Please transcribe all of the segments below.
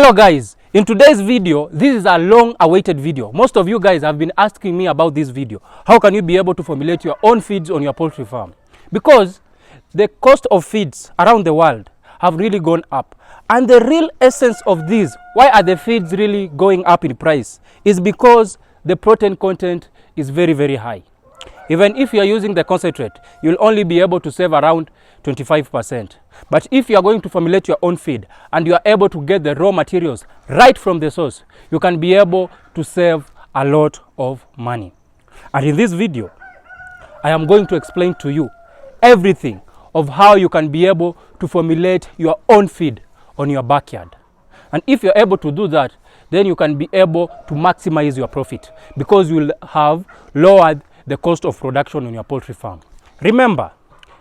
So guys, in today's video, this is a long awaited video. Most of you guys have been asking me about this video. How can you be able to formulate your own feeds on your poultry farm? Because the cost of feeds around the world have really gone up. And the real essence of this, why are the feeds really going up in price, is because the protein content is very, very high. Even if you are using the concentrate, you'll only be able to save around 25%. But if you are going to formulate your own feed and you are able to get the raw materials right from the source, you can be able to save a lot of money. And in this video, I am going to explain to you everything of how you can be able to formulate your own feed on your backyard. And if you're able to do that, then you can be able to maximize your profit because you will have lowered the cost of production on your poultry farm. Remember,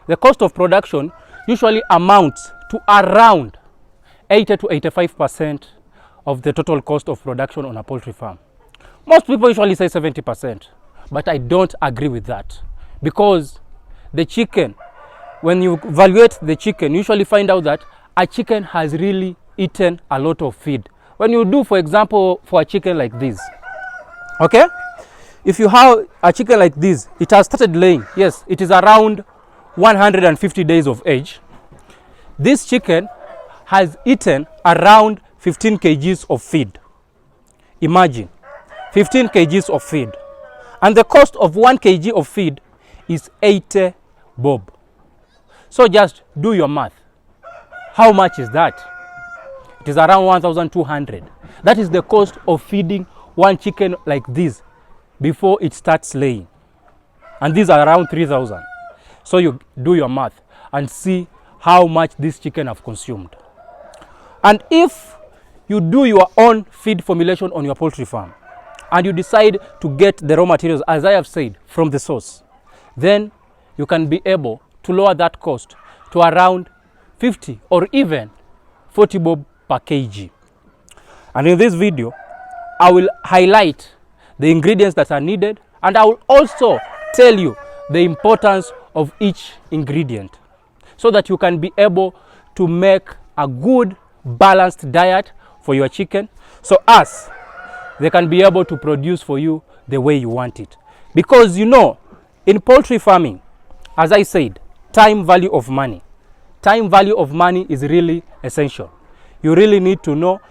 the cost of production usually amounts to around 80 to 85% of the total cost of production on a poultry farm. Most people usually say 70%, but I don't agree with that because the chicken, when you evaluate the chicken, you usually find out that a chicken has really eaten a lot of feed. When you do, for example, for a chicken like this, okay? If you have a chicken like this, it has started laying. Yes, it is around 150 days of age. This chicken has eaten around 15 kgs of feed. Imagine, 15 kgs of feed. And the cost of 1 kg of feed is 80 bob. So just do your math. How much is that? It is around 1,200. That is the cost of feeding one chicken like this before it starts laying. And these are around 3,000. So you do your math and see how much this chicken have consumed. And if you do your own feed formulation on your poultry farm and you decide to get the raw materials, as I have said, from the source, then you can be able to lower that cost to around 50 or even 40 bob per kg. And in this video, I will highlight the ingredients that are needed, and I will also tell you the importance of each ingredient so that you can be able to make a good balanced diet for your chicken so as they can be able to produce for you the way you want it. Because you know, in poultry farming, as I said, time value of money. Time value of money is really essential. You really need to know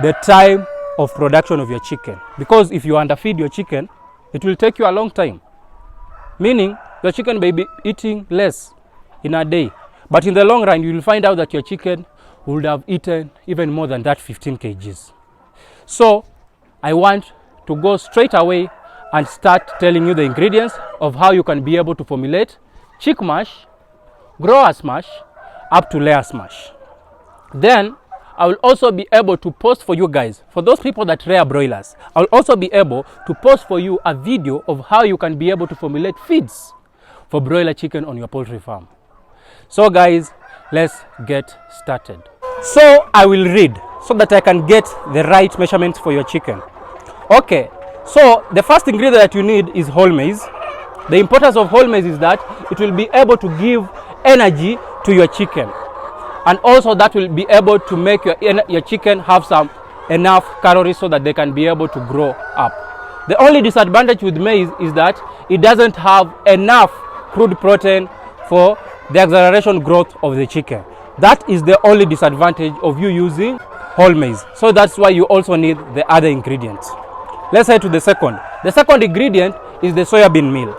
the time of production of your chicken, because if you underfeed your chicken, it will take you a long time, meaning your chicken may be eating less in a day, but in the long run you will find out that your chicken would have eaten even more than that 15 kgs. So I want to go straight away and start telling you the ingredients of how you can be able to formulate chick mash, grower smash up to layer smash. Then I will also be able to post for you guys, for those people that rear broilers, I will also be able to post for you a video of how you can be able to formulate feeds for broiler chicken on your poultry farm. So guys, let's get started. So I will read so that I can get the right measurements for your chicken. Okay, so the first ingredient that you need is whole maize. The importance of whole maize is that it will be able to give energy to your chicken. And also that will be able to make your chicken have enough calories so that they can be able to grow up. The only disadvantage with maize is that it doesn't have enough crude protein for the acceleration growth of the chicken. That is the only disadvantage of you using whole maize. So that's why you also need the other ingredients. Let's head to the second. The second ingredient is the soybean meal.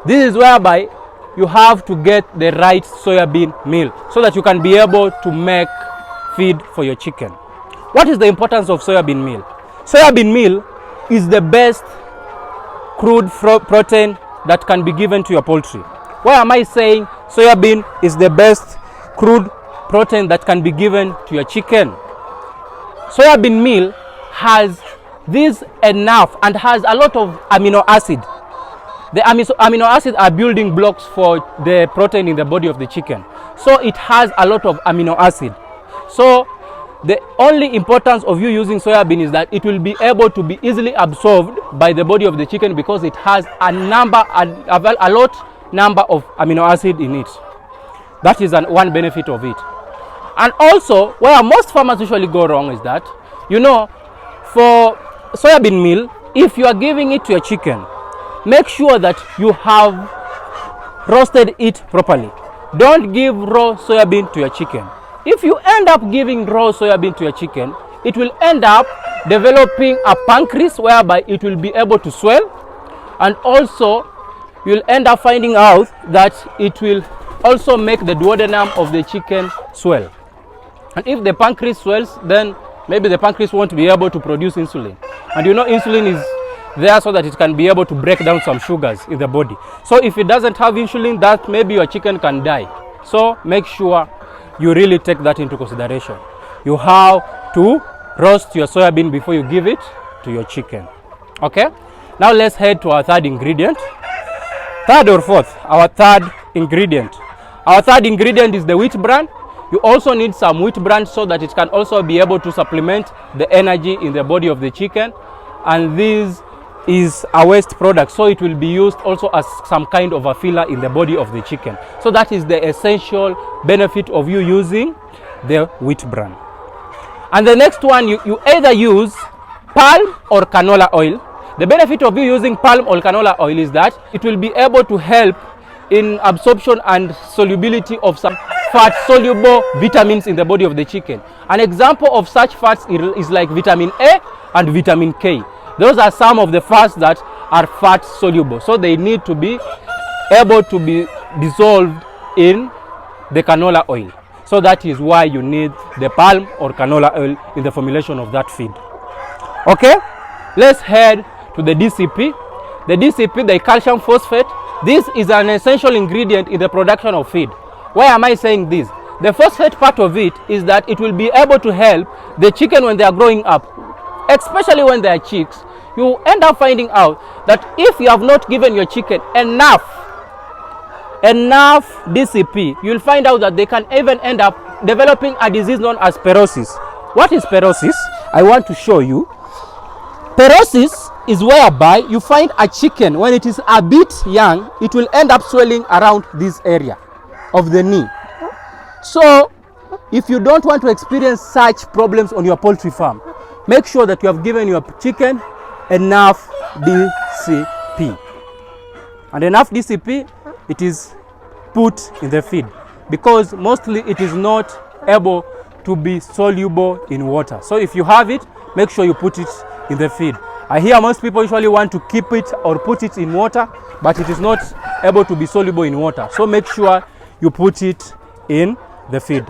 This is whereby you have to get the right soybean meal so that you can be able to make feed for your chicken. What is the importance of soybean meal? Soybean meal is the best crude protein that can be given to your poultry. Why am I saying soybean is the best crude protein that can be given to your chicken? Soybean meal has this enough and has a lot of amino acid. The amino acids are building blocks for the protein in the body of the chicken. So it has a lot of amino acid. So the only importance of you using soybean is that it will be able to be easily absorbed by the body of the chicken because it has a lot number of amino acid in it. That is one benefit of it. And also, where most farmers usually go wrong is that You know, for soybean meal, if you are giving it to your chicken, make sure that you have roasted it properly. Don't give raw soybean to your chicken. If you end up giving raw soybean to your chicken, it will end up developing a pancreas whereby it will be able to swell, and also you'll end up finding out that it will also make the duodenum of the chicken swell. And if the pancreas swells, then maybe the pancreas won't be able to produce insulin. And you know, insulin is there so that it can be able to break down some sugars in the body. So if it doesn't have insulin, that maybe your chicken can die. So make sure you really take that into consideration. You have to roast your soybean before you give it to your chicken. Okay, now let's head to our third ingredient. Third or fourth, our third ingredient. Our third ingredient is the wheat bran. You also need some wheat bran so that it can also be able to supplement the energy in the body of the chicken. And this is a waste product, so it will be used also as some kind of a filler in the body of the chicken. So that is the essential benefit of you using the wheat bran. And the next one, you either use palm or canola oil. The benefit of you using palm or canola oil is that it will be able to help in absorption and solubility of some fat soluble vitamins in the body of the chicken. An example of such fats is like vitamin A and vitamin K. Those are some of the fats that are fat soluble, so they need to be able to be dissolved in the canola oil. So that is why you need the palm or canola oil in the formulation of that feed. Okay, let's head to the DCP. The DCP, the calcium phosphate, this is an essential ingredient in the production of feed. Why am I saying this? The phosphate part of it is that it will be able to help the chicken when they are growing up, especially when they are chicks. You end up finding out that if you have not given your chicken enough DCP, you'll find out that they can even end up developing a disease known as perosis. What is perosis? I want to show you. Perosis is whereby you find a chicken, when it is a bit young, it will end up swelling around this area of the knee. So if you don't want to experience such problems on your poultry farm, make sure that you have given your chicken enough DCP. And enough DCP, it is put in the feed, because mostly it is not able to be soluble in water. So if you have it, make sure you put it in the feed. I hear most people usually want to keep it or put it in water, but it is not able to be soluble in water. So make sure you put it in the feed.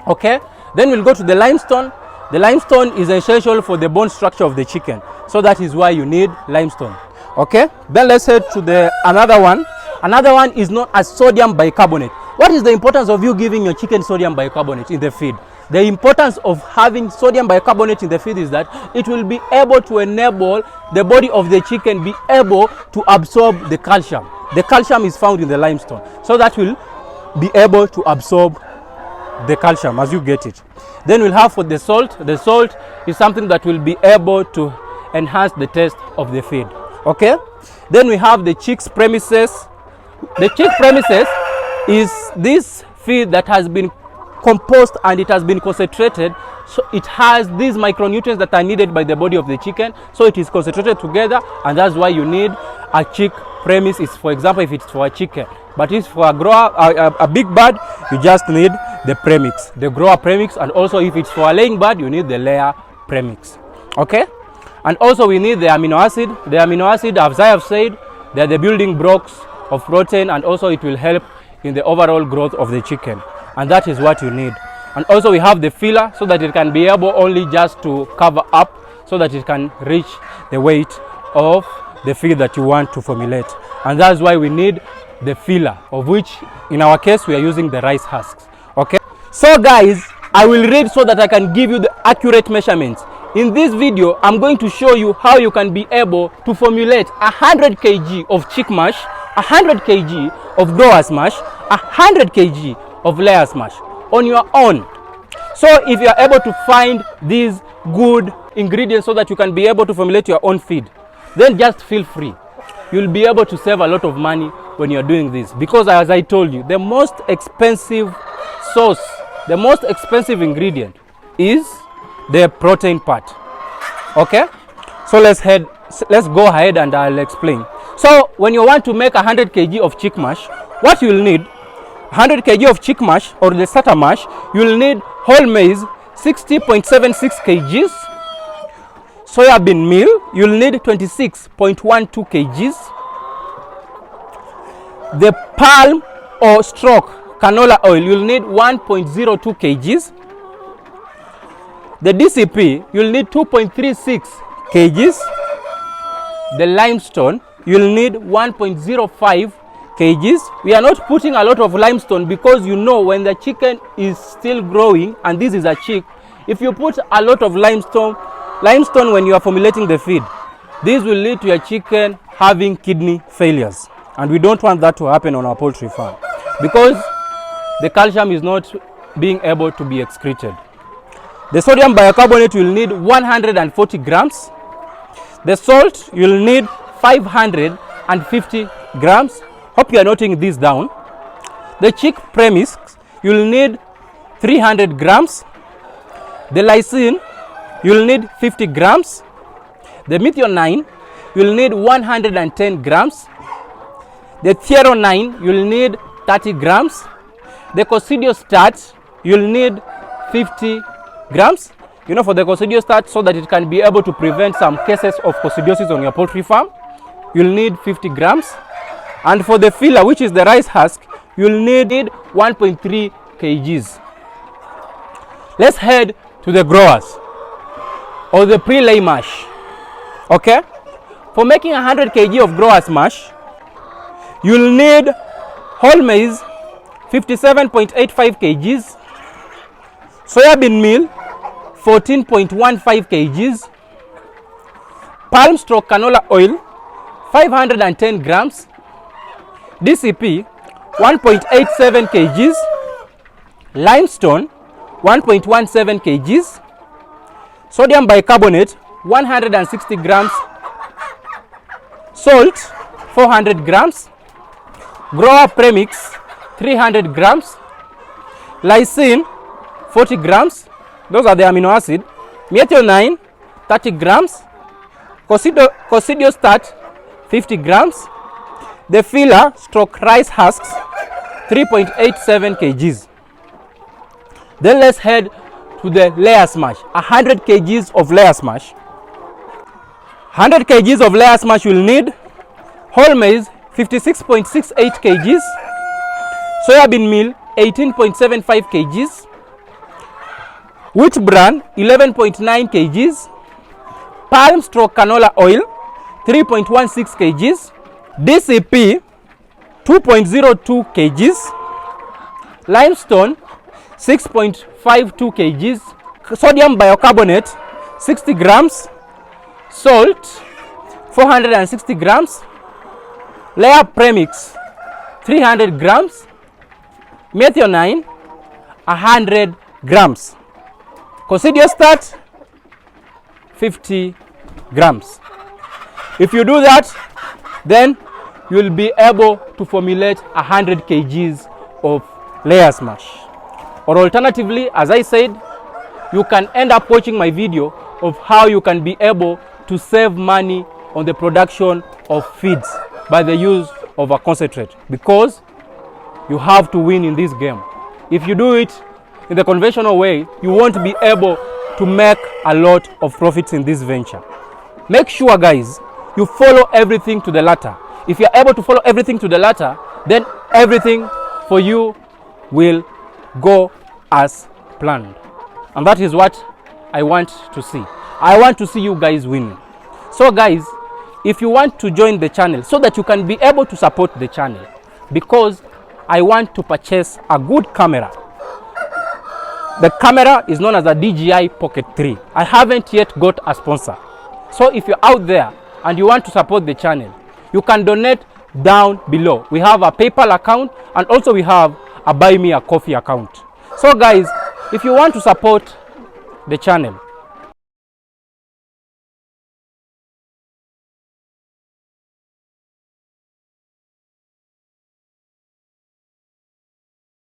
Okay, then we'll go to the limestone. The limestone is essential for the bone structure of the chicken, so that is why you need limestone. Okay, then let's head to another one. Another one is known as sodium bicarbonate. What is the importance of you giving your chicken sodium bicarbonate in the feed? The importance of having sodium bicarbonate in the feed is that it will be able to enable the body of the chicken be able to absorb the calcium. The calcium is found in the limestone, so that will be able to absorb the calcium as you get it. Then we'll have for the salt. The salt is something that will be able to enhance the taste of the feed. Okay, then we have the chicks premises. The chick premises is this feed that has been composed and it has been concentrated, so it has these micronutrients that are needed by the body of the chicken, so it is concentrated together, and that's why you need a chick premise. Is, for example, if it's for a chicken, but if for a grower, a big bird, you just need the premix, the grower premix. And also if it's for a laying bird, you need the layer premix. Okay, and also we need the amino acid. The amino acid, as I have said, they are the building blocks of protein, and also it will help in the overall growth of the chicken, and that is what you need. And also we have the filler, so that it can be able only just to cover up, so that it can reach the weight of the feed that you want to formulate. And that's why we need the filler, of which in our case we are using the rice husks. Okay, so guys, I will read so that I can give you the accurate measurements. In this video, I'm going to show you how you can be able to formulate 100 kg of chick mash, 100 kg of growers mash, 100 kg of layers mash on your own. So if you are able to find these good ingredients so that you can be able to formulate your own feed, then just feel free. You'll be able to save a lot of money when you're doing this, because as I told you, the most expensive source, the most expensive ingredient is the protein part. Okay, so let's go ahead and I'll explain. So when you want to make 100 kg of chick mash, what you will need 100 kg of chick mash or the starter mash, you will need whole maize 60.76 kgs, soybean meal you will need 26.12 kgs, the palm or stroke canola oil you will need 1.02 kgs, the DCP you will need 2.36 kgs, the limestone you will need 1.05 kgs. We are not putting a lot of limestone because you know when the chicken is still growing and this is a chick, if you put a lot of limestone when you are formulating the feed, this will lead to your chicken having kidney failures, and we don't want that to happen on our poultry farm because the calcium is not being able to be excreted. The sodium bicarbonate will need 140 grams. The salt you will need 550 grams. Hope you are noting this down. The chick premix you will need 300 grams. The lysine you will need 50 grams. The methionine you will need 110 grams. The threonine you will need 30 grams. The coccidiostat you will need 50 grams. You know, for the coccidiostat, so that it can be able to prevent some cases of coccidiosis on your poultry farm, you'll need 50 grams. And for the filler, which is the rice husk, you'll need 1.3 kgs. Let's head to the growers or the pre-lay mash. Okay, for making 100 kg of growers mash, you'll need whole maize 57.85 kgs, soybean meal 14.15 kgs, palm stroke canola oil 510 grams, DCP 1.87 kgs, limestone 1.17 kgs, sodium bicarbonate 160 grams, salt 400 grams, grower premix 300 grams, lysine 40 grams, those are the amino acid, methionine 30 grams, coccidiostat 50 grams, the filler stroke rice husks 3.87 kgs. Then let's head to the layer smash. 100 kgs of layer smash. 100 kgs of layer smash will need whole maize 56.68 kgs, soybean meal 18.75 kgs, wheat bran 11.9 kgs, palm stroke canola oil 3.16 kgs, DCP 2.02 kgs, limestone 6.52 kgs, sodium bicarbonate 60 grams, salt 460 grams, layer premix 300 grams, methionine 100 grams, coccidiostat 50 grams. If you do that, then you will be able to formulate 100 kgs of layer smash. Or alternatively, as I said, you can end up watching my video of how you can be able to save money on the production of feeds by the use of a concentrate, because you have to win in this game. If you do it in the conventional way, you won't be able to make a lot of profits in this venture. Make sure, guys, you follow everything to the letter. If you're able to follow everything to the letter, then everything for you will go as planned. And that is what I want to see. I want to see you guys winning. So guys, if you want to join the channel so that you can be able to support the channel, because I want to purchase a good camera. The camera is known as a DJI Pocket 3. I haven't yet got a sponsor. So if you're out there and you want to support the channel, you can donate down below. We have a PayPal account and also we have a Buy Me a Coffee account. So guys, if you want to support the channel,